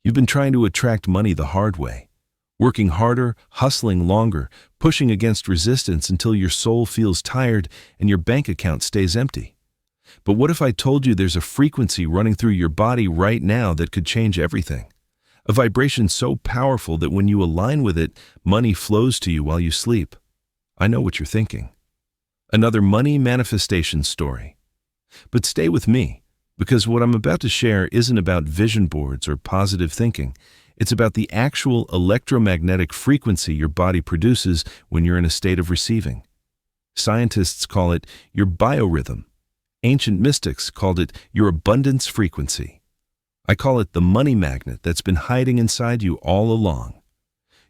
You've been trying to attract money the hard way, working harder, hustling longer, pushing against resistance until your soul feels tired and your bank account stays empty. But what if I told you there's a frequency running through your body right now that could change everything? A vibration so powerful that when you align with it, money flows to you while you sleep. I know what you're thinking. Another money manifestation story. But stay with me, because what I'm about to share isn't about vision boards or positive thinking. It's about the actual electromagnetic frequency your body produces when you're in a state of receiving. Scientists call it your biorhythm. Ancient mystics called it your abundance frequency. I call it the money magnet that's been hiding inside you all along.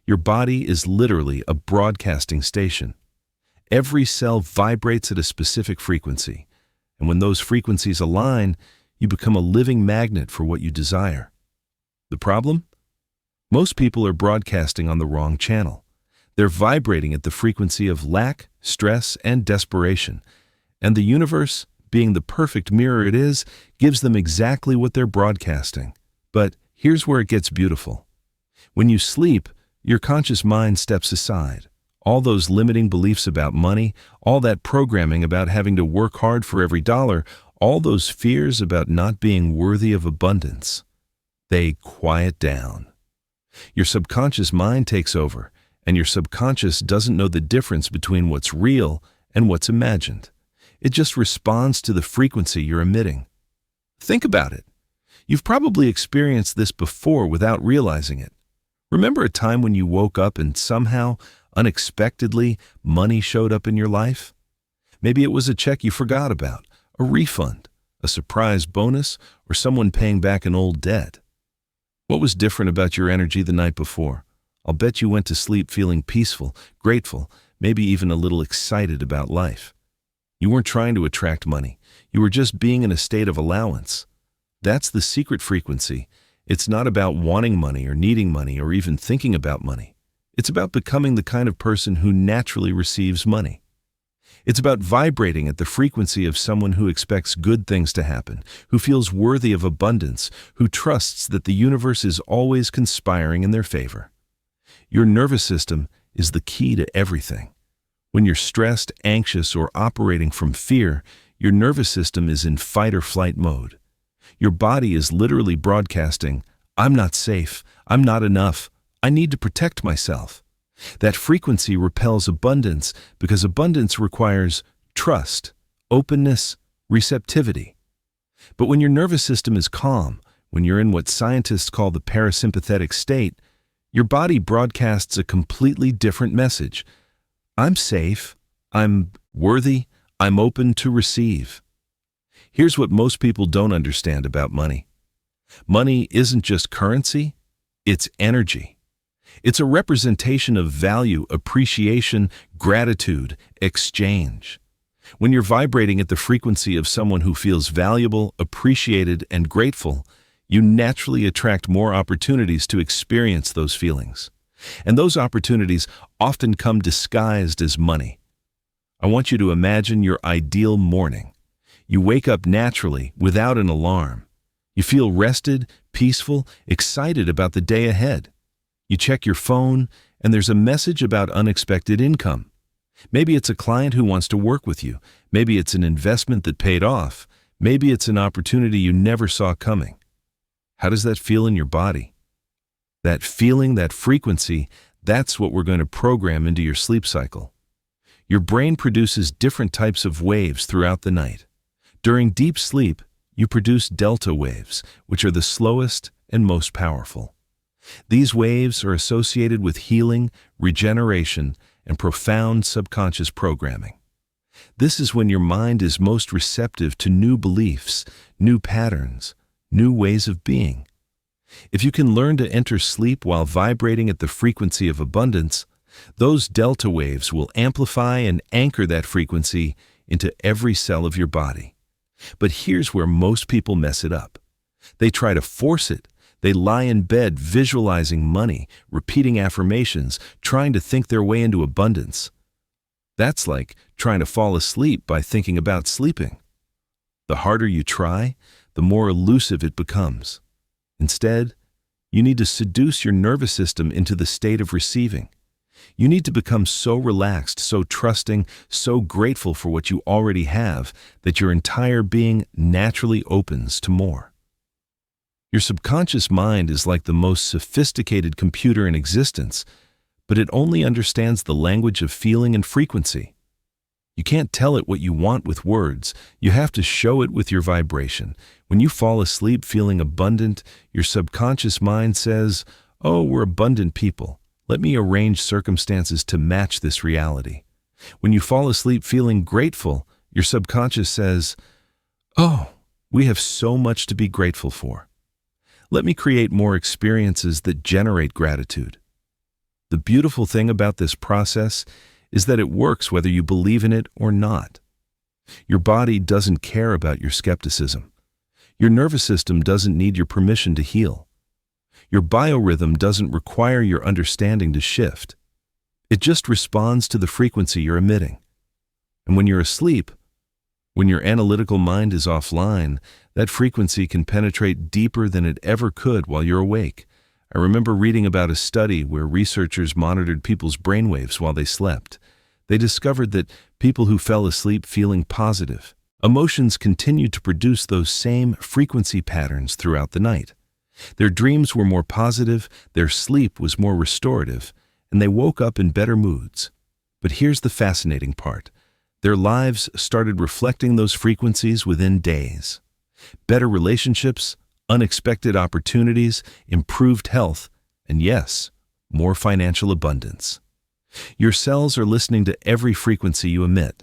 Your body is literally a broadcasting station. Every cell vibrates at a specific frequency, and when those frequencies align, you become a living magnet for what you desire. The problem? Most people are broadcasting on the wrong channel. They're vibrating at the frequency of lack, stress, and desperation, and the universe, being the perfect mirror it is, gives them exactly what they're broadcasting. But here's where it gets beautiful. When you sleep, your conscious mind steps aside. All those limiting beliefs about money, all that programming about having to work hard for every dollar, all those fears about not being worthy of abundance, they quiet down. Your subconscious mind takes over, and your subconscious doesn't know the difference between what's real and what's imagined. It just responds to the frequency you're emitting. Think about it. You've probably experienced this before without realizing it. Remember a time when you woke up and somehow, unexpectedly, money showed up in your life? Maybe it was a check you forgot about, a refund, a surprise bonus, or someone paying back an old debt. What was different about your energy the night before? I'll bet you went to sleep feeling peaceful, grateful, maybe even a little excited about life. You weren't trying to attract money. You were just being in a state of allowance. That's the secret frequency. It's not about wanting money or needing money or even thinking about money. It's about becoming the kind of person who naturally receives money. It's about vibrating at the frequency of someone who expects good things to happen, who feels worthy of abundance, who trusts that the universe is always conspiring in their favor. Your nervous system is the key to everything. When you're stressed, anxious, or operating from fear, your nervous system is in fight or flight mode. Your body is literally broadcasting, "I'm not safe, I'm not enough, I need to protect myself." That frequency repels abundance because abundance requires trust, openness, receptivity. But when your nervous system is calm, when you're in what scientists call the parasympathetic state, your body broadcasts a completely different message. I'm safe, I'm worthy, I'm open to receive. Here's what most people don't understand about money. Money isn't just currency, it's energy. It's a representation of value, appreciation, gratitude, exchange. When you're vibrating at the frequency of someone who feels valuable, appreciated, and grateful, you naturally attract more opportunities to experience those feelings. And those opportunities often come disguised as money. I want you to imagine your ideal morning. You wake up naturally, without an alarm. You feel rested, peaceful, excited about the day ahead. You check your phone, and there's a message about unexpected income. Maybe it's a client who wants to work with you. Maybe it's an investment that paid off. Maybe it's an opportunity you never saw coming. How does that feel in your body? That feeling, that frequency, that's what we're going to program into your sleep cycle. Your brain produces different types of waves throughout the night. During deep sleep, you produce delta waves, which are the slowest and most powerful. These waves are associated with healing, regeneration, and profound subconscious programming. This is when your mind is most receptive to new beliefs, new patterns, new ways of being. If you can learn to enter sleep while vibrating at the frequency of abundance, those delta waves will amplify and anchor that frequency into every cell of your body. But here's where most people mess it up. They try to force it. They lie in bed visualizing money, repeating affirmations, trying to think their way into abundance. That's like trying to fall asleep by thinking about sleeping. The harder you try, the more elusive it becomes. Instead, You need to seduce your nervous system into the state of receiving. You need to become so relaxed, so trusting, so grateful for what you already have that your entire being naturally opens to more. Your subconscious mind is like the most sophisticated computer in existence, but it only understands the language of feeling and frequency. You can't tell it what you want with words. You have to show it with your vibration. When you fall asleep feeling abundant, your subconscious mind says, "Oh, we're abundant people. Let me arrange circumstances to match this reality." When you fall asleep feeling grateful, your subconscious says, "Oh, we have so much to be grateful for. Let me create more experiences that generate gratitude." The beautiful thing about this process is that it works whether you believe in it or not. Your body doesn't care about your skepticism. Your nervous system doesn't need your permission to heal. Your biorhythm doesn't require your understanding to shift. It just responds to the frequency you're emitting. And when you're asleep, when your analytical mind is offline, that frequency can penetrate deeper than it ever could while you're awake. I remember reading about a study where researchers monitored people's brainwaves while they slept. They discovered that people who fell asleep feeling positive, emotions continued to produce those same frequency patterns throughout the night. Their dreams were more positive, their sleep was more restorative, and they woke up in better moods. But here's the fascinating part. Their lives started reflecting those frequencies within days. Better relationships, unexpected opportunities, improved health, and yes, more financial abundance. Your cells are listening to every frequency you emit.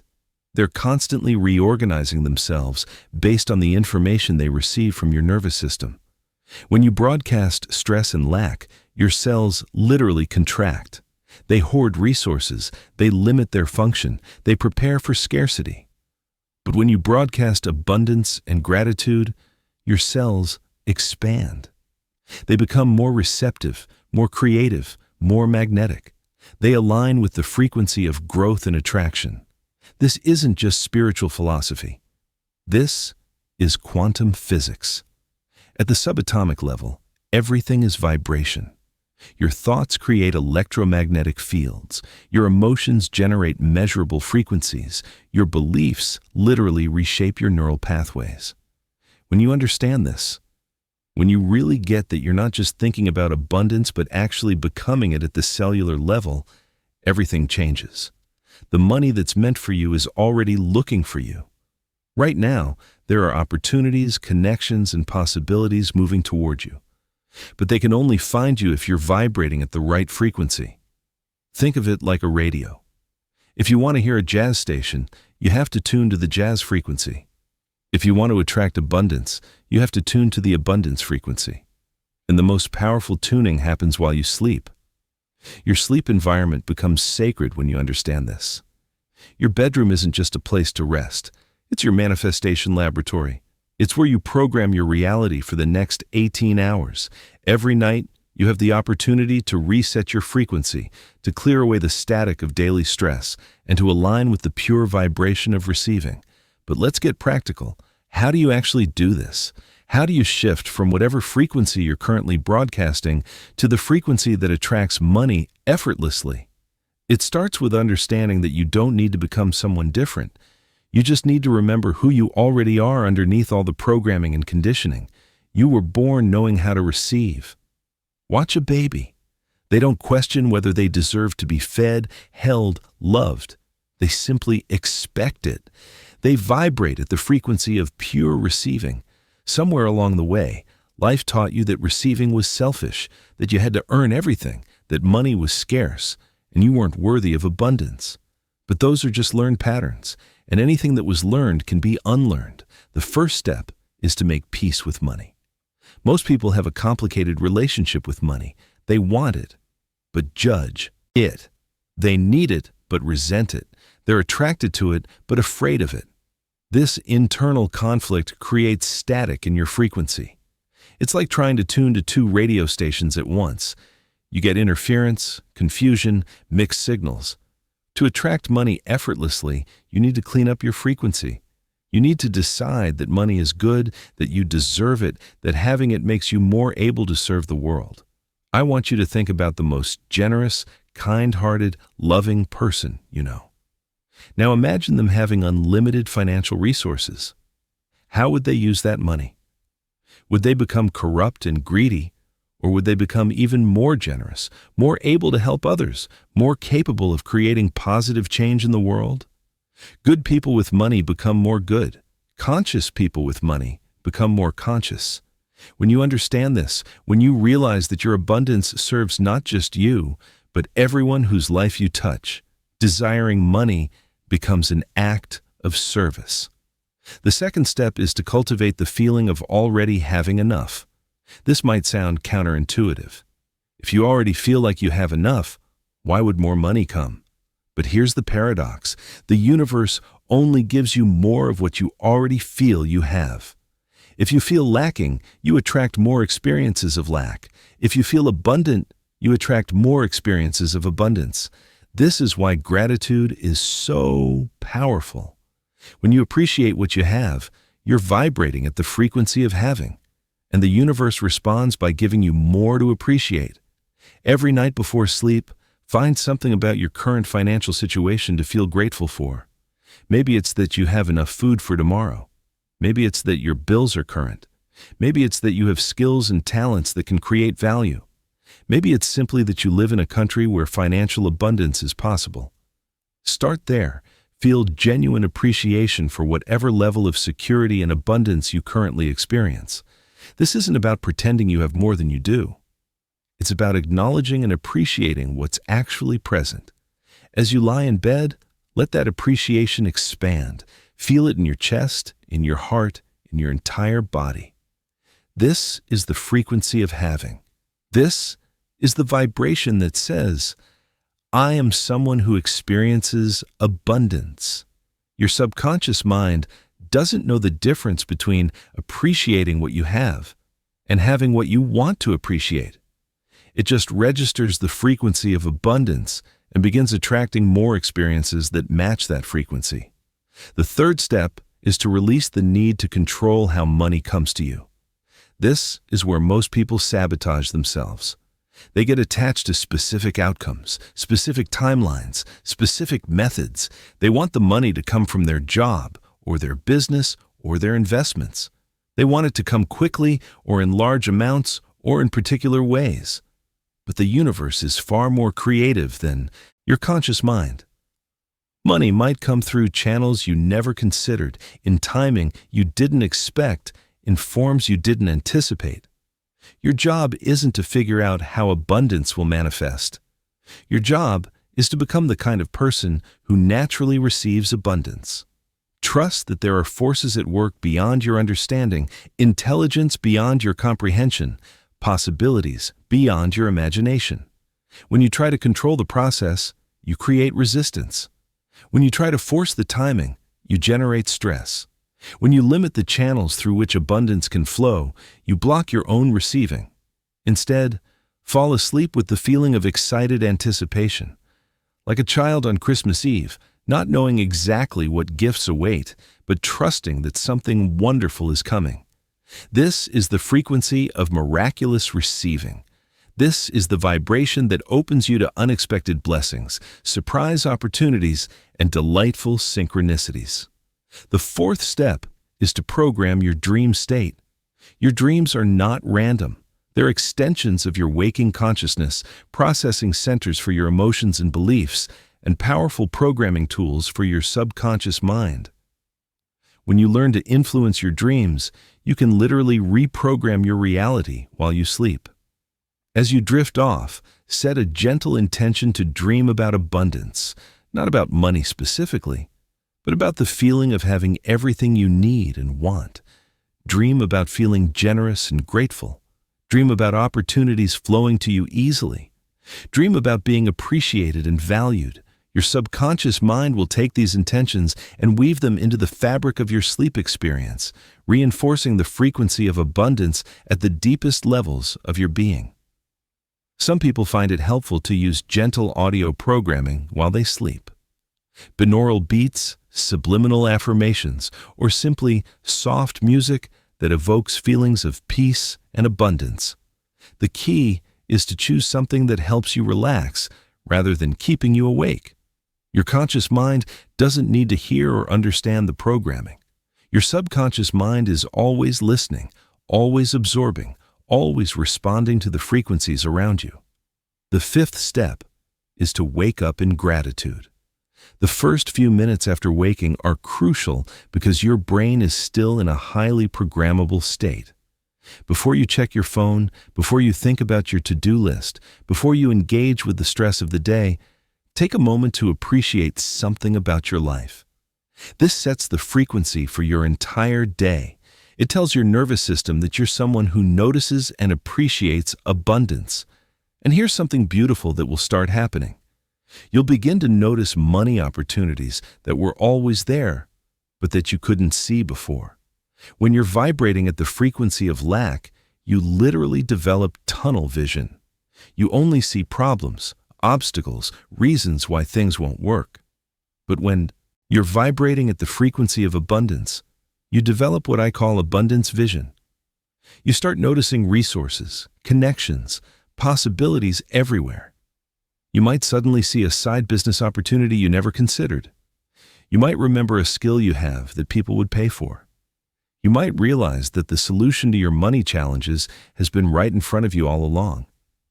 They're constantly reorganizing themselves based on the information they receive from your nervous system. When you broadcast stress and lack, your cells literally contract. They hoard resources, they limit their function, they prepare for scarcity. But when you broadcast abundance and gratitude, your cells expand. They become more receptive, more creative, more magnetic. They align with the frequency of growth and attraction. This isn't just spiritual philosophy. This is quantum physics. At the subatomic level, everything is vibration. Your thoughts create electromagnetic fields. Your emotions generate measurable frequencies. Your beliefs literally reshape your neural pathways. When you understand this, when you really get that you're not just thinking about abundance but actually becoming it at the cellular level, everything changes. The money that's meant for you is already looking for you. Right now, there are opportunities, connections, and possibilities moving toward you. But they can only find you if you're vibrating at the right frequency. Think of it like a radio. If you want to hear a jazz station, you have to tune to the jazz frequency. If you want to attract abundance, you have to tune to the abundance frequency. And the most powerful tuning happens while you sleep. Your sleep environment becomes sacred when you understand this. Your bedroom isn't just a place to rest. It's your manifestation laboratory. It's where you program your reality for the next 18 hours. Every night, you have the opportunity to reset your frequency, to clear away the static of daily stress, and to align with the pure vibration of receiving. But let's get practical. How do you actually do this? How do you shift from whatever frequency you're currently broadcasting to the frequency that attracts money effortlessly? It starts with understanding that you don't need to become someone different. You just need to remember who you already are underneath all the programming and conditioning. You were born knowing how to receive. Watch a baby. They don't question whether they deserve to be fed, held, loved. They simply expect it. They vibrate at the frequency of pure receiving. Somewhere along the way, life taught you that receiving was selfish, that you had to earn everything, that money was scarce, and you weren't worthy of abundance. But those are just learned patterns, and anything that was learned can be unlearned. The first step is to make peace with money. Most people have a complicated relationship with money. They want it, but judge it. They need it, but resent it. They're attracted to it, but afraid of it. This internal conflict creates static in your frequency. It's like trying to tune to two radio stations at once. You get interference, confusion, mixed signals. To attract money effortlessly, you need to clean up your frequency. You need to decide that money is good, that you deserve it, that having it makes you more able to serve the world. I want you to think about the most generous, kind-hearted, loving person you know. Now imagine them having unlimited financial resources. How would they use that money? Would they become corrupt and greedy, or would they become even more generous, more able to help others, more capable of creating positive change in the world? Good people with money become more good. Conscious people with money become more conscious. When you understand this, when you realize that your abundance serves not just you, but everyone whose life you touch, desiring money becomes an act of service. The second step is to cultivate the feeling of already having enough. This might sound counterintuitive. If you already feel like you have enough, why would more money come? But here's the paradox. The universe only gives you more of what you already feel you have. If you feel lacking, you attract more experiences of lack. If you feel abundant, you attract more experiences of abundance. This is why gratitude is so powerful. When you appreciate what you have, you're vibrating at the frequency of having, and the universe responds by giving you more to appreciate. Every night before sleep, find something about your current financial situation to feel grateful for. Maybe it's that you have enough food for tomorrow. Maybe it's that your bills are current. Maybe it's that you have skills and talents that can create value. Maybe it's simply that you live in a country where financial abundance is possible. Start there. Feel genuine appreciation for whatever level of security and abundance you currently experience. This isn't about pretending you have more than you do. It's about acknowledging and appreciating what's actually present. As you lie in bed, let that appreciation expand. Feel it in your chest, in your heart, in your entire body. This is the frequency of having. This is the vibration that says, I am someone who experiences abundance. Your subconscious mind doesn't know the difference between appreciating what you have and having what you want to appreciate. It just registers the frequency of abundance and begins attracting more experiences that match that frequency. The third step is to release the need to control how money comes to you. This is where most people sabotage themselves. They get attached to specific outcomes, specific timelines, specific methods. They want the money to come from their job, or their business, or their investments. They want it to come quickly, or in large amounts, or in particular ways. But the universe is far more creative than your conscious mind. Money might come through channels you never considered, in timing you didn't expect, in forms you didn't anticipate. Your job isn't to figure out how abundance will manifest. Your job is to become the kind of person who naturally receives abundance. Trust that there are forces at work beyond your understanding, intelligence beyond your comprehension, possibilities beyond your imagination. When you try to control the process, you create resistance. When you try to force the timing, you generate stress. When you limit the channels through which abundance can flow, you block your own receiving. Instead, fall asleep with the feeling of excited anticipation. Like a child on Christmas Eve, not knowing exactly what gifts await, but trusting that something wonderful is coming. This is the frequency of miraculous receiving. This is the vibration that opens you to unexpected blessings, surprise opportunities, and delightful synchronicities. The fourth step is to program your dream state. Your dreams are not random. They're extensions of your waking consciousness, processing centers for your emotions and beliefs, and powerful programming tools for your subconscious mind. When you learn to influence your dreams, you can literally reprogram your reality while you sleep. As you drift off, set a gentle intention to dream about abundance, not about money specifically, but about the feeling of having everything you need and want. Dream about feeling generous and grateful. Dream about opportunities flowing to you easily. Dream about being appreciated and valued. Your subconscious mind will take these intentions and weave them into the fabric of your sleep experience, reinforcing the frequency of abundance at the deepest levels of your being. Some people find it helpful to use gentle audio programming while they sleep. Binaural beats, subliminal affirmations, or simply soft music that evokes feelings of peace and abundance. The key is to choose something that helps you relax rather than keeping you awake. Your conscious mind doesn't need to hear or understand the programming. Your subconscious mind is always listening, always absorbing, always responding to the frequencies around you. The fifth step is to wake up in gratitude. The first few minutes after waking are crucial because your brain is still in a highly programmable state. Before you check your phone, before you think about your to-do list, before you engage with the stress of the day, take a moment to appreciate something about your life. This sets the frequency for your entire day. It tells your nervous system that you're someone who notices and appreciates abundance. And here's something beautiful that will start happening. You'll begin to notice money opportunities that were always there, but that you couldn't see before. When you're vibrating at the frequency of lack, you literally develop tunnel vision. You only see problems, obstacles, reasons why things won't work. But when you're vibrating at the frequency of abundance, you develop what I call abundance vision. You start noticing resources, connections, possibilities everywhere. You might suddenly see a side business opportunity you never considered. You might remember a skill you have that people would pay for. You might realize that the solution to your money challenges has been right in front of you all along.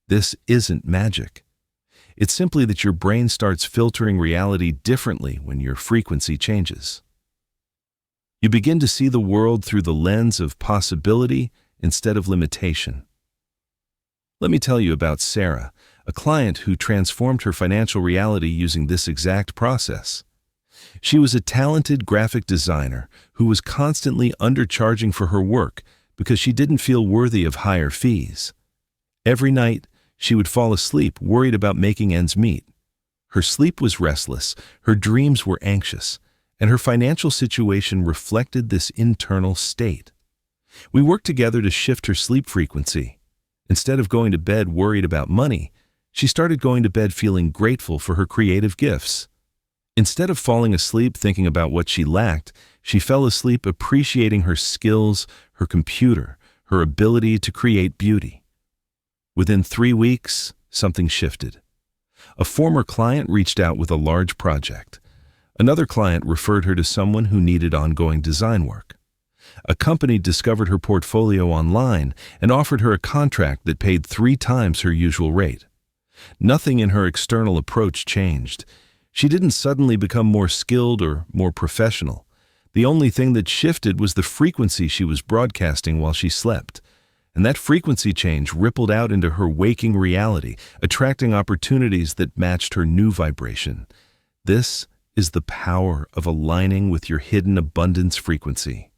This isn't magic. It's simply that your brain starts filtering reality differently when your frequency changes. You begin to see the world through the lens of possibility instead of limitation. Let me tell you about Sarah, a client who transformed her financial reality using this exact process. She was a talented graphic designer who was constantly undercharging for her work because she didn't feel worthy of higher fees. Every night, she would fall asleep worried about making ends meet. Her sleep was restless, her dreams were anxious, and her financial situation reflected this internal state. We worked together to shift her sleep frequency. Instead of going to bed worried about money, she started going to bed feeling grateful for her creative gifts. Instead of falling asleep thinking about what she lacked, she fell asleep appreciating her skills, her computer, her ability to create beauty. Within 3 weeks, something shifted. A former client reached out with a large project. Another client referred her to someone who needed ongoing design work. A company discovered her portfolio online and offered her a contract that paid 3 times her usual rate. Nothing in her external approach changed. She didn't suddenly become more skilled or more professional. The only thing that shifted was the frequency she was broadcasting while she slept. And that frequency change rippled out into her waking reality, attracting opportunities that matched her new vibration. This is the power of aligning with your hidden abundance frequency.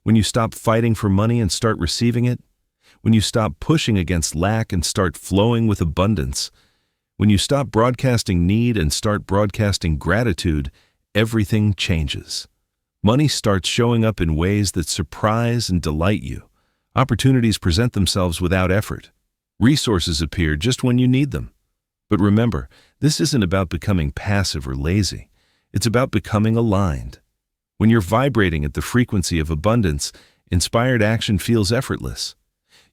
When you stop fighting for money and start receiving it, when you stop pushing against lack and start flowing with abundance, when you stop broadcasting need and start broadcasting gratitude, everything changes. Money starts showing up in ways that surprise and delight you. Opportunities present themselves without effort. Resources appear just when you need them. But remember, this isn't about becoming passive or lazy. It's about becoming aligned. When you're vibrating at the frequency of abundance, inspired action feels effortless.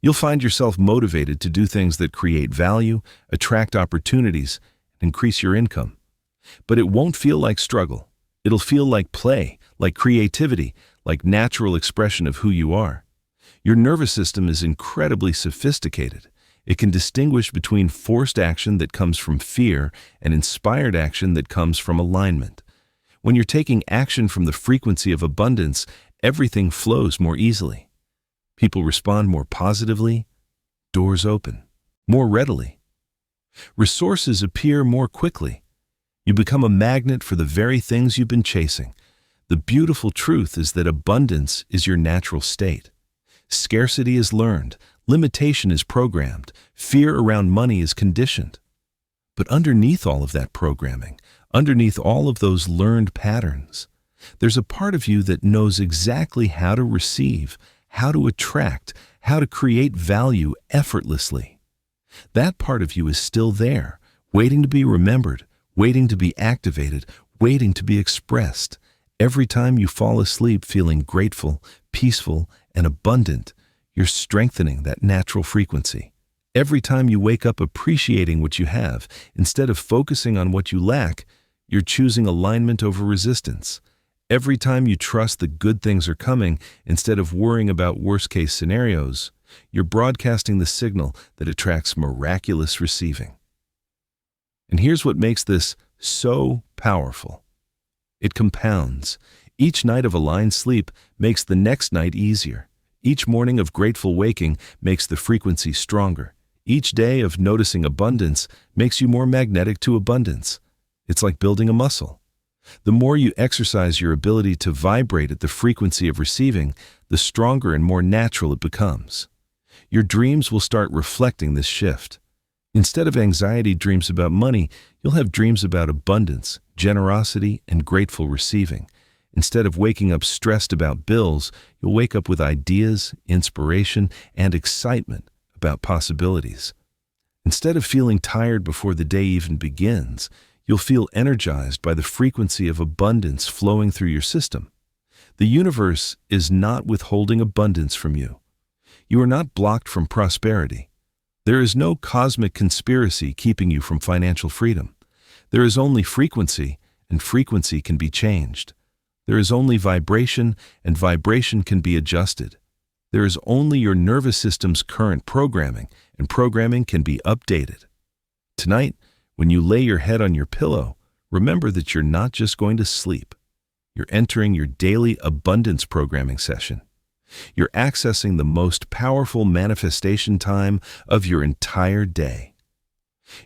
You'll find yourself motivated to do things that create value, attract opportunities, and increase your income. But it won't feel like struggle. It'll feel like play, like creativity, like natural expression of who you are. Your nervous system is incredibly sophisticated. It can distinguish between forced action that comes from fear and inspired action that comes from alignment. When you're taking action from the frequency of abundance, everything flows more easily. People respond more positively, doors open more readily. Resources appear more quickly. You become a magnet for the very things you've been chasing. The beautiful truth is that abundance is your natural state. Scarcity is learned, limitation is programmed, fear around money is conditioned. But underneath all of that programming, underneath all of those learned patterns, there's a part of you that knows exactly how to receive, how to attract, how to create value effortlessly. That part of you is still there, waiting to be remembered, waiting to be activated, waiting to be expressed. Every time you fall asleep feeling grateful, peaceful, and abundant, you're strengthening that natural frequency. Every time you wake up appreciating what you have, instead of focusing on what you lack, you're choosing alignment over resistance. Every time you trust that good things are coming, instead of worrying about worst-case scenarios, you're broadcasting the signal that attracts miraculous receiving. And here's what makes this so powerful. It compounds. Each night of aligned sleep makes the next night easier. Each morning of grateful waking makes the frequency stronger. Each day of noticing abundance makes you more magnetic to abundance. It's like building a muscle. The more you exercise your ability to vibrate at the frequency of receiving, the stronger and more natural it becomes. Your dreams will start reflecting this shift. Instead of anxiety dreams about money, you'll have dreams about abundance, generosity, and grateful receiving. Instead of waking up stressed about bills, you'll wake up with ideas, inspiration, and excitement about possibilities. Instead of feeling tired before the day even begins, you'll feel energized by the frequency of abundance flowing through your system. The universe is not withholding abundance from you. You are not blocked from prosperity. There is no cosmic conspiracy keeping you from financial freedom. There is only frequency, and frequency can be changed. There is only vibration, and vibration can be adjusted. There is only your nervous system's current programming, and programming can be updated. Tonight, when you lay your head on your pillow, remember that you're not just going to sleep. You're entering your daily abundance programming session. You're accessing the most powerful manifestation time of your entire day.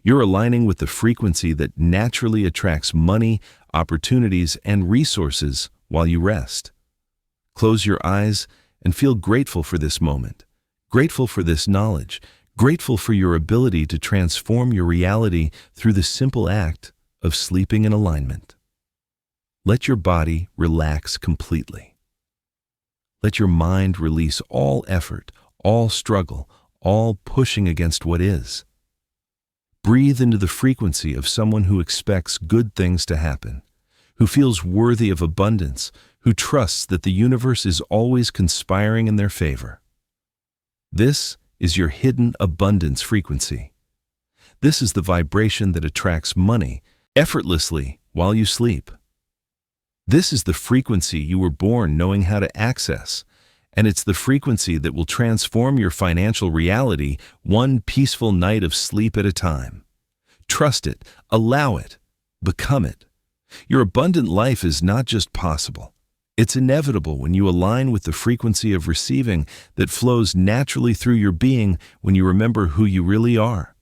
You're aligning with the frequency that naturally attracts money, opportunities, and resources while you rest. Close your eyes and feel grateful for this moment, grateful for this knowledge, grateful for your ability to transform your reality through the simple act of sleeping in alignment. Let your body relax completely. Let your mind release all effort, all struggle, all pushing against what is. Breathe into the frequency of someone who expects good things to happen, who feels worthy of abundance, who trusts that the universe is always conspiring in their favor. This is your hidden abundance frequency. This is the vibration that attracts money effortlessly while you sleep. This is the frequency you were born knowing how to access, and it's the frequency that will transform your financial reality one peaceful night of sleep at a time. Trust it, allow it, become it. Your abundant life is not just possible. It's inevitable when you align with the frequency of receiving that flows naturally through your being when you remember who you really are.